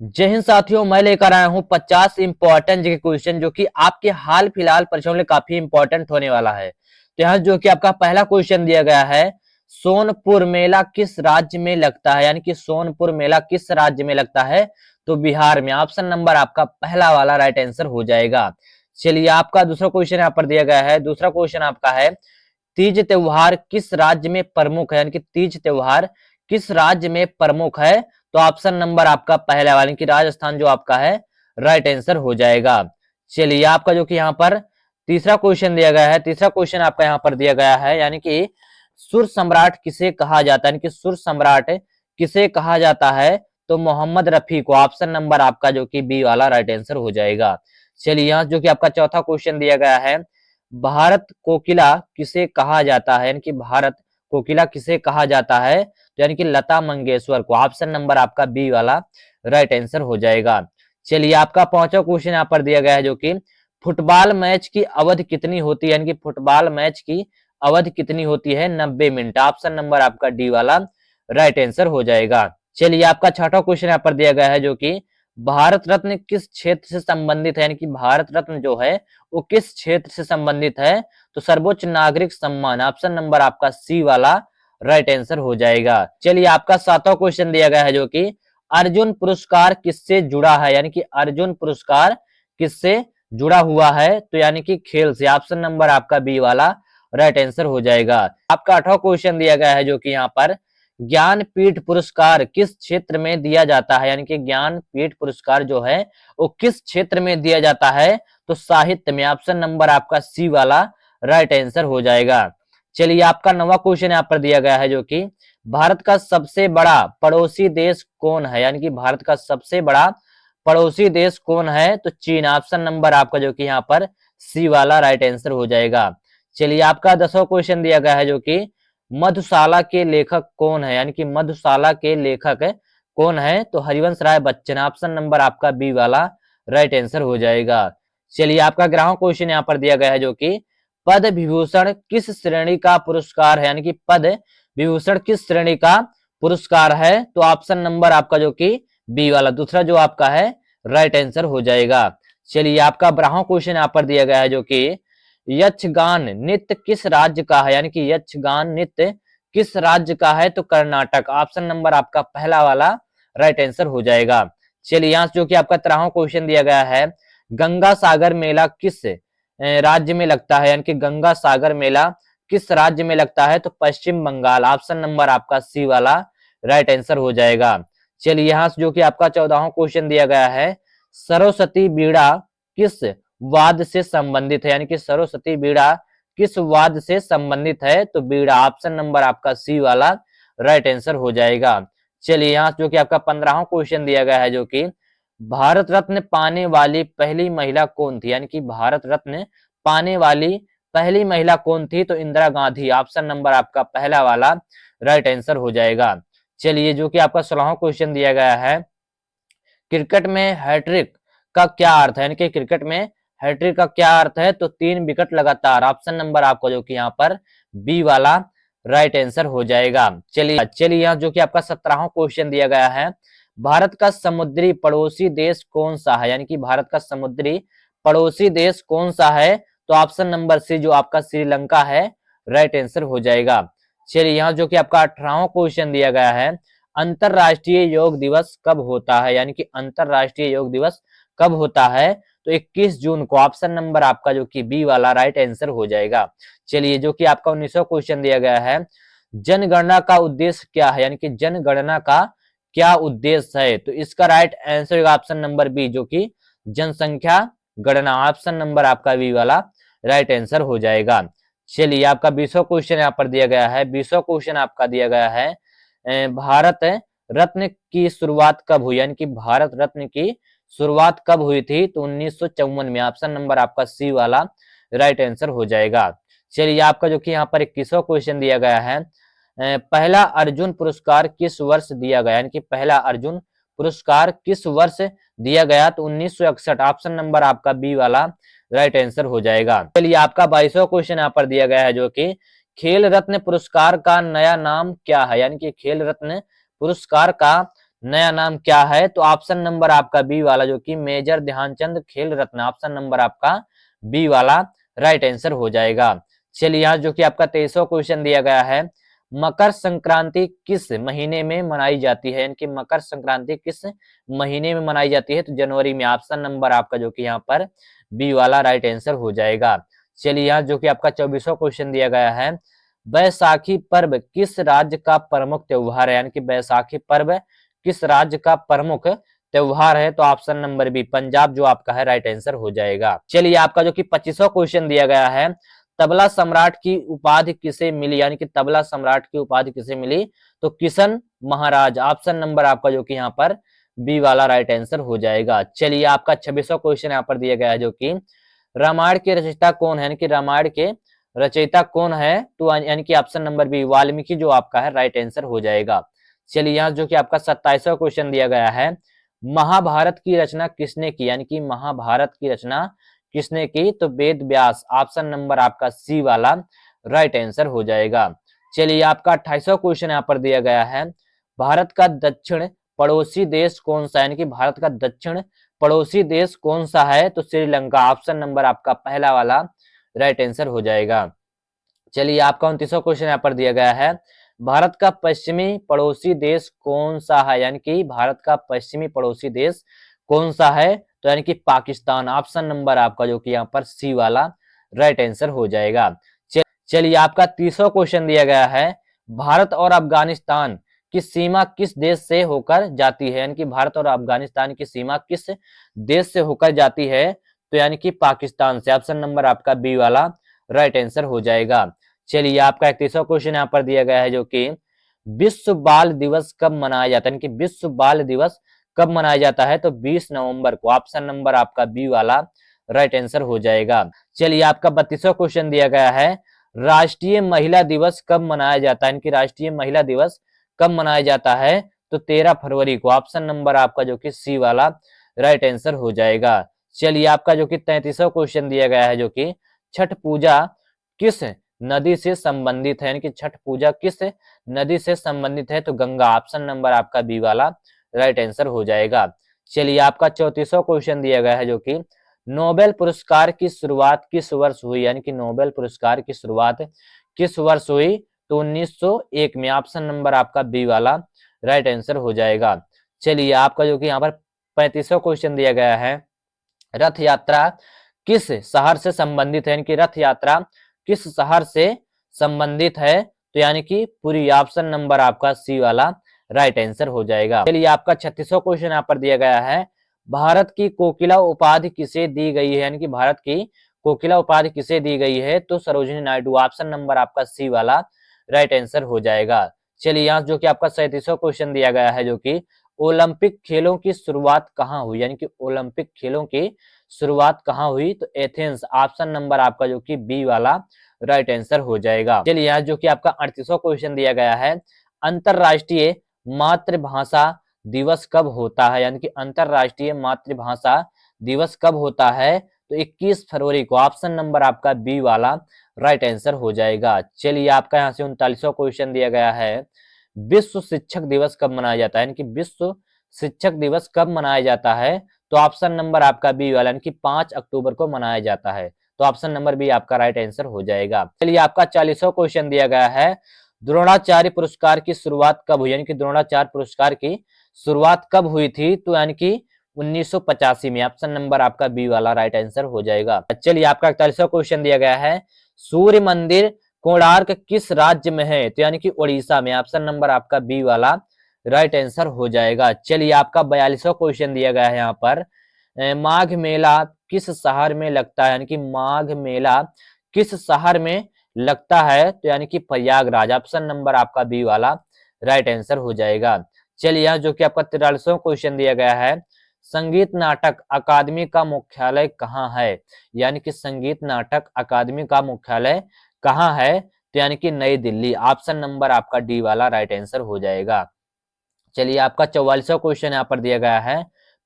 जय हिंद साथियों, मैं लेकर आया हूं 50 इंपॉर्टेंट जीके क्वेश्चन जो कि आपके हाल फिलहाल परीक्षाओं के लिए काफी इंपॉर्टेंट होने वाला है। तो यहाँ जो कि आपका पहला क्वेश्चन दिया गया है, सोनपुर मेला किस राज्य में लगता है, यानी कि सोनपुर मेला किस राज्य में लगता है? तो बिहार में। ऑप्शन नंबर आपका पहला वाला राइट आंसर हो जाएगा। चलिए, आपका दूसरा क्वेश्चन यहाँ पर दिया गया है। दूसरा क्वेश्चन आपका है, तीज त्योहार किस राज्य में प्रमुख है, यानी कि तीज त्योहार किस राज्य में प्रमुख है? तो ऑप्शन नंबर आपका पहला वाला कि राजस्थान जो आपका है राइट आंसर हो जाएगा। चलिए, आपका जो कि यहाँ पर तीसरा क्वेश्चन दिया गया है, तीसरा क्वेश्चन आपका यहाँ पर दिया गया है, यानी कि सुर सम्राट किसे कहा जाता है, यानी कि सुर सम्राट किसे कहा जाता है? तो मोहम्मद रफी को। ऑप्शन नंबर आपका जो कि बी वाला राइट आंसर हो जाएगा। चलिए, यहाँ जो कि आपका चौथा क्वेश्चन दिया गया है, भारत कोकिला किसे कहा जाता है, यानी कि भारत कोकिला किसे कहा जाता है? तो यानी कि लता मंगेशकर को। ऑप्शन नंबर आपका बी वाला राइट आंसर हो जाएगा। चलिए, आपका पांचवा क्वेश्चन यहाँ पर दिया गया है, जो कि फुटबॉल मैच की अवधि कितनी होती है, यानी कि फुटबॉल मैच की अवधि कितनी होती है? 90 मिनट। ऑप्शन नंबर आपका डी वाला राइट आंसर हो जाएगा। चलिए, आपका छठा क्वेश्चन यहाँ पर दिया गया है, जो कि भारत रत्न किस क्षेत्र से संबंधित है, यानी कि भारत रत्न जो है वो किस क्षेत्र से संबंधित है? तो सर्वोच्च नागरिक सम्मान। ऑप्शन नंबर आपका सी वाला राइट आंसर हो जाएगा। चलिए, आपका सातवां क्वेश्चन दिया गया है, जो कि अर्जुन पुरस्कार किससे जुड़ा है, यानी कि अर्जुन पुरस्कार किससे जुड़ा हुआ है? तो यानी कि खेल से। ऑप्शन नंबर आपका बी वाला राइट आंसर हो जाएगा। आपका आठवां क्वेश्चन दिया गया है, जो कि यहाँ पर ज्ञानपीठ पुरस्कार किस क्षेत्र में दिया जाता है, यानी कि ज्ञानपीठ पुरस्कार जो है वो किस क्षेत्र में दिया जाता है? तो साहित्य में। ऑप्शन नंबर आपका सी वाला राइट आंसर हो जाएगा। चलिए, आपका नवा क्वेश्चन यहाँ पर दिया गया है, जो कि भारत का सबसे बड़ा पड़ोसी देश कौन है, यानी कि भारत का सबसे बड़ा पड़ोसी देश कौन है? तो चीन। ऑप्शन नंबर आपका जो कि यहाँ पर सी वाला राइट आंसर हो जाएगा। चलिए, आपका 10वां क्वेश्चन दिया गया है, जो कि मधुशाला के लेखक कौन है, यानी कि मधुशाला के लेखक कौन है? तो हरिवंश राय बच्चन। ऑप्शन नंबर आपका बी वाला राइट आंसर हो जाएगा। चलिए, आपका 11वां क्वेश्चन यहाँ पर दिया गया है, जो कि पद्म विभूषण किस श्रेणी का पुरस्कार है, यानी कि पद्म विभूषण किस श्रेणी का पुरस्कार है? तो ऑप्शन नंबर आपका जो कि बी वाला दूसरा जो आपका है राइट आंसर हो जाएगा। चलिए, आपका 12वां क्वेश्चन यहाँ पर दिया गया है, जो कि यक्षगान नृत्य किस राज्य का है, यानी कि यक्षगान नृत्य किस राज्य का है? तो कर्नाटक। ऑप्शन नंबर आपका पहला वाला राइट आंसर हो जाएगा। चलिए, यहाँ जो कि आपका 13वां क्वेश्चन दिया गया है, गंगा सागर मेला किस राज्य में लगता है, यानी कि गंगा सागर मेला किस राज्य में लगता है? तो पश्चिम बंगाल। ऑप्शन नंबर आपका सी वाला राइट आंसर हो जाएगा। चलिए, यहाँ जो कि आपका 14वां क्वेश्चन दिया गया है, सरस्वती बीड़ा किस वाद्य से संबंधित है, यानी कि सरस्वती बीड़ा किस वाद्य से संबंधित है? तो बीड़ा। ऑप्शन नंबर आपका सी वाला राइट आंसर हो जाएगा। चलिए, यहाँ जो कि आपका 15वां क्वेश्चन दिया गया है, जो कि भारत रत्न पाने वाली पहली महिला कौन थी, यानी कि भारत रत्न पाने वाली पहली महिला कौन थी? तो इंदिरा गांधी। ऑप्शन नंबर आपका पहला वाला राइट आंसर हो जाएगा। चलिए, जो कि आपका 16वां क्वेश्चन दिया गया है, क्रिकेट में हैट्रिक का क्या अर्थ है, यानी कि क्रिकेट में हैट्रिक का क्या अर्थ है? तो 3 विकेट लगातार। ऑप्शन नंबर आपका जो कि यहाँ पर बी वाला राइट आंसर हो जाएगा। चलिए, यहाँ जो कि आपका 17वां क्वेश्चन दिया गया है, भारत का समुद्री पड़ोसी देश कौन सा है, यानी कि भारत का समुद्री पड़ोसी देश कौन सा है? तो ऑप्शन नंबर सी जो आपका श्रीलंका है राइट आंसर हो जाएगा। चलिए, यहाँ जो कि आपका 18वां क्वेश्चन दिया गया है, अंतरराष्ट्रीय योग दिवस कब होता है, यानी कि अंतरराष्ट्रीय योग दिवस कब होता है? तो 21 जून को। ऑप्शन नंबर आपका जो कि बी वाला राइट आंसर हो जाएगा। चलिए, जो कि आपका 19वां क्वेश्चन दिया गया है, जनगणना का उद्देश्य क्या है, यानी कि जनगणना का क्या उद्देश्य है? तो इसका राइट आंसर होगा ऑप्शन नंबर बी जो कि जनसंख्या गणना। ऑप्शन नंबर आपका बी वाला राइट आंसर हो जाएगा। चलिए, आपका 20वां क्वेश्चन यहाँ पर दिया गया है। 20वां क्वेश्चन आपका दिया गया है, भारत रत्न की शुरुआत कब हुई, यानी कि भारत रत्न की शुरुआत कब हुई थी? तो 1954 में। ऑप्शन नंबर आपका सी वाला राइट आंसर हो जाएगा। चलिए, आपका जो कि यहाँ पर 21वां क्वेश्चन दिया गया है, पहला अर्जुन पुरस्कार किस वर्ष दिया गया, यानी कि पहला अर्जुन पुरस्कार किस वर्ष दिया गया? तो 1961। ऑप्शन नंबर आपका बी वाला राइट आंसर हो जाएगा। चलिए, आपका 22वां क्वेश्चन यहाँ पर दिया गया है, जो कि खेल रत्न पुरस्कार का नया नाम क्या है, यानी कि खेल रत्न पुरस्कार का नया नाम क्या है? तो ऑप्शन नंबर आपका बी वाला जो कि मेजर ध्यानचंद खेल रत्न, ऑप्शन नंबर आपका बी वाला राइट आंसर हो जाएगा। चलिए यहाँ जो कि आपका 23वां क्वेश्चन दिया गया है, मकर संक्रांति किस महीने में मनाई जाती है? इनकी मकर संक्रांति किस महीने में मनाई जाती है? तो जनवरी में, ऑप्शन नंबर आपका जो कि यहाँ पर बी वाला राइट आंसर हो जाएगा। चलिए यहाँ जो कि आपका 24वां क्वेश्चन दिया गया है, बैसाखी पर्व किस राज्य का प्रमुख त्योहार है? यानी कि बैसाखी पर्व किस राज्य का प्रमुख त्योहार है? तो ऑप्शन नंबर बी पंजाब जो आपका है राइट आंसर हो जाएगा। चलिए आपका जो कि 25वां क्वेश्चन दिया गया है, तबला सम्राट की उपाधि किसे मिली? यानी कि तबला सम्राट की उपाधि किसे मिली? तो किशन महाराज, ऑप्शन नंबर आपका जो कि यहाँ पर बी वाला राइट आंसर हो जाएगा। चलिए आपका 26वां क्वेश्चन यहाँ पर दिया गया है, जो कि रामायण के रचयिता कौन है? यानी कि रामायण के रचयिता कौन है? तो यानी कि ऑप्शन नंबर बी वाल्मीकि जो आपका है राइट आंसर हो जाएगा। चलिए यहाँ जो कि आपका 27वां क्वेश्चन दिया गया है, महाभारत की रचना किसने की? यानी कि महाभारत की रचना किसने की? तो वेद व्यास, ऑप्शन नंबर आपका सी वाला राइट आंसर हो जाएगा। चलिए आपका 28वां क्वेश्चन यहाँ पर दिया गया है, भारत का दक्षिण पड़ोसी देश कौन सा है? यानी कि भारत का दक्षिण पड़ोसी देश कौन सा है? तो श्रीलंका, ऑप्शन नंबर आपका पहला वाला राइट आंसर हो जाएगा। चलिए आपका 29वां क्वेश्चन यहाँ पर दिया गया है, भारत का पश्चिमी पड़ोसी देश कौन सा है? यानी कि भारत का पश्चिमी पड़ोसी देश कौन सा है? तो यानी कि पाकिस्तान, ऑप्शन नंबर आपका जो कि यहाँ पर सी वाला राइट आंसर हो जाएगा। चलिए आपका 30वां क्वेश्चन दिया गया है, भारत और अफगानिस्तान की सीमा किस देश से होकर जाती है? यानी कि भारत और अफगानिस्तान की सीमा किस देश से होकर जाती है? तो यानी कि पाकिस्तान से, ऑप्शन नंबर आपका बी वाला राइट आंसर हो जाएगा। चलिए आपका 31वां क्वेश्चन यहाँ पर दिया गया है, जो कि विश्व बाल दिवस कब मनाया जाता है? यानी कि विश्व बाल दिवस कब मनाया जाता है? तो 20 नवंबर को, ऑप्शन नंबर आपका बी वाला राइट आंसर हो जाएगा। चलिए आपका 32वां क्वेश्चन दिया गया है, राष्ट्रीय महिला दिवस कब मनाया जाता है? इनकी राष्ट्रीय महिला दिवस कब मनाया जाता है? तो 13 फरवरी को, ऑप्शन नंबर आपका जो कि सी वाला राइट आंसर हो जाएगा। चलिए आपका जो कि 33वां क्वेश्चन दिया गया है, जो कि छठ पूजा किस नदी से संबंधित है? यानी कि छठ पूजा किस नदी से संबंधित है? तो गंगा, ऑप्शन नंबर आपका बी वाला राइट आंसर हो जाएगा। चलिए आपका 34वां क्वेश्चन दिया गया है, जो कि नोबेल पुरस्कार की शुरुआत किस वर्ष हुई? यानी कि नोबेल पुरस्कार की शुरुआत किस वर्ष हुई? तो 1901 में, ऑप्शन नंबर आपका बी वाला राइट आंसर हो जाएगा। चलिए आपका जो कि यहाँ पर 35वां क्वेश्चन दिया गया है, रथ यात्रा किस शहर से संबंधित है? यानी कि रथ यात्रा किस शहर से संबंधित है? तो यानी कि पुरी, ऑप्शन नंबर आपका सी वाला राइट आंसर हो जाएगा। चलिए आपका 36वां क्वेश्चन यहाँ पर दिया गया है, भारत की कोकिला उपाधि किसे दी गई है? यानी कि भारत की कोकिला उपाधि किसे दी गई है? तो सरोजिनी नायडू, ऑप्शन नंबर आपका सी वाला राइट आंसर हो जाएगा। चलिए यहाँ जो कि आपका 37वां क्वेश्चन दिया गया है, जो कि ओलंपिक खेलों की शुरुआत कहाँ हुई? यानी कि ओलंपिक खेलों की शुरुआत कहाँ हुई? तो एथेंस, ऑप्शन नंबर आपका जो कि बी वाला राइट आंसर हो जाएगा। चलिए यहाँ जो कि आपका 38वां क्वेश्चन दिया गया है, अंतरराष्ट्रीय मातृभाषा दिवस कब होता है? यानी कि अंतरराष्ट्रीय मातृभाषा दिवस कब होता है? तो 21 फरवरी को, ऑप्शन नंबर आपका बी वाला राइट आंसर हो जाएगा। चलिए आपका यहाँ से 39वां क्वेश्चन दिया गया है, विश्व शिक्षक दिवस कब मनाया जाता है? यानी कि विश्व शिक्षक दिवस कब मनाया जाता है? तो ऑप्शन नंबर आपका बी वाला, यानी कि 5 अक्टूबर को मनाया जाता है। तो ऑप्शन नंबर बी आपका राइट आंसर हो जाएगा। चलिए आपका 40वां क्वेश्चन दिया गया है, द्रोणाचार्य पुरस्कार की शुरुआत कब हुई? यानी कि द्रोणाचार्य पुरस्कार की शुरुआत कब हुई थी? तो यानी कि 1985 में, ऑप्शन नंबर आपका बी वाला राइट आंसर हो जाएगा। चलिए आपका 41वां क्वेश्चन दिया गया है, सूर्य मंदिर कोणार्क किस राज्य में है? तो यानी कि उड़ीसा में, ऑप्शन नंबर आपका बी वाला राइट आंसर हो जाएगा। चलिए आपका 42वां क्वेश्चन दिया गया है यहाँ पर, माघ मेला किस शहर में लगता है? यानी कि माघ मेला किस शहर में लगता है? तो यानी कि प्रयागराज, ऑप्शन नंबर आपका बी वाला राइट आंसर हो जाएगा। चलिए यहाँ जो कि आपका 43वां क्वेश्चन दिया गया है, संगीत नाटक अकादमी का मुख्यालय कहाँ है? यानी कि संगीत नाटक अकादमी का मुख्यालय कहाँ है? तो यानी कि नई दिल्ली, ऑप्शन नंबर आपका डी वाला राइट आंसर हो जाएगा। चलिए आपका 44वां क्वेश्चन यहाँ पर दिया गया है,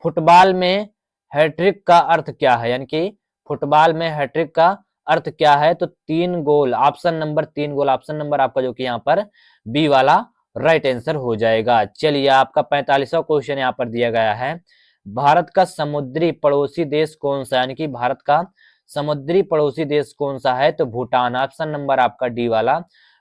फुटबॉल में हैट्रिक का अर्थ क्या है? यानी कि फुटबॉल में हैट्रिक का अर्थ क्या है? तो 3 गोल, ऑप्शन नंबर 3 गोल, ऑप्शन नंबर आपका जो कि यहाँ पर बी वाला राइट आंसर हो जाएगा। चलिए आपका 45वां क्वेश्चन यहाँ पर दिया गया है, भारत का समुद्री पड़ोसी देश कौन सा है, यानी कि भारत का समुद्री पड़ोसी देश कौन सा है, तो भूटान, ऑप्शन नंबर आपका डी वाला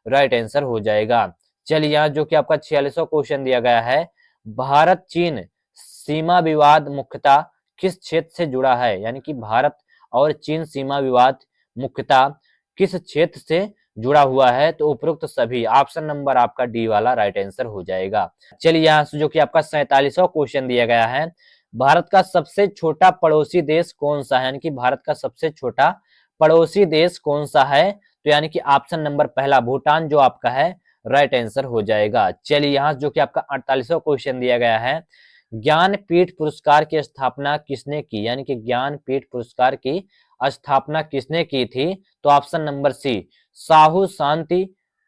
राइट आंसर हो जाएगा। चलिए यहाँ जो कि आपका 46वां क्वेश्चन दिया गया है, भारत चीन सीमा विवाद मुख्यतः किस क्षेत्र से जुड़ा है, यानी कि भारत और चीन सीमा विवाद मुख्यतः किस क्षेत्र से जुड़ा हुआ है, तो उपरोक्त सभी, ऑप्शन नंबर आपका डी वाला राइट आंसर हो जाएगा। चलिए यहाँ से जो कि आपका 47वां क्वेश्चन दिया गया है, भारत का सबसे छोटा पड़ोसी देश कौन सा है, यानी कि भारत का सबसे छोटा पड़ोसी देश कौन सा है, तो यानी कि ऑप्शन नंबर पहला भूटान जो आपका है राइट आंसर हो जाएगा। चलिए यहाँ जो कि आपका 48वां क्वेश्चन दिया गया है, ज्ञानपीठ पुरस्कार की स्थापना किसने की, यानी कि ज्ञानपीठ पुरस्कार की स्थापना किसने की थी, तो ऑप्शन नंबर सी साहू शांति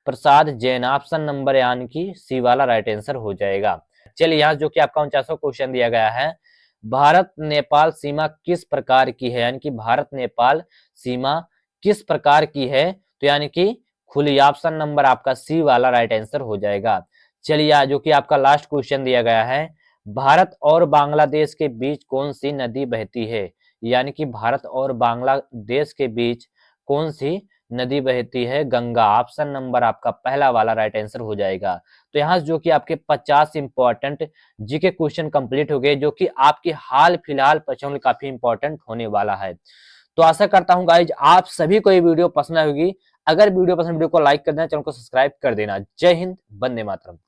प्रसाद जैन, ऑप्शन नंबर यानी कि सी वाला राइट आंसर हो जाएगा। चलिए यहाँ जो कि आपका 49वां क्वेश्चन दिया गया है, भारत नेपाल सीमा किस प्रकार की है, यानी कि भारत नेपाल सीमा किस प्रकार की है, तो यानी कि खुली, ऑप्शन नंबर आपका सी वाला राइट आंसर हो जाएगा। चलिए जो कि आपका लास्ट क्वेश्चन दिया गया है, भारत और बांग्लादेश के बीच कौन सी नदी बहती है, यानी कि भारत और बांग्लादेश के बीच कौन सी नदी बहती है, गंगा, ऑप्शन नंबर आपका पहला वाला राइट आंसर हो जाएगा। तो यहाँ जो कि आपके 50 इंपॉर्टेंट जीके क्वेश्चन कंप्लीट हो गए, जो कि आपके हाल फिलहाल बच्चों के लिए काफी इंपॉर्टेंट होने वाला है। तो आशा करता हूँ गाइज आप सभी को ये वीडियो पसंद आएगी। अगर वीडियो पसंद, वीडियो को लाइक कर देना, चैनल को सब्सक्राइब कर देना। जय हिंद, वंदे मातरम।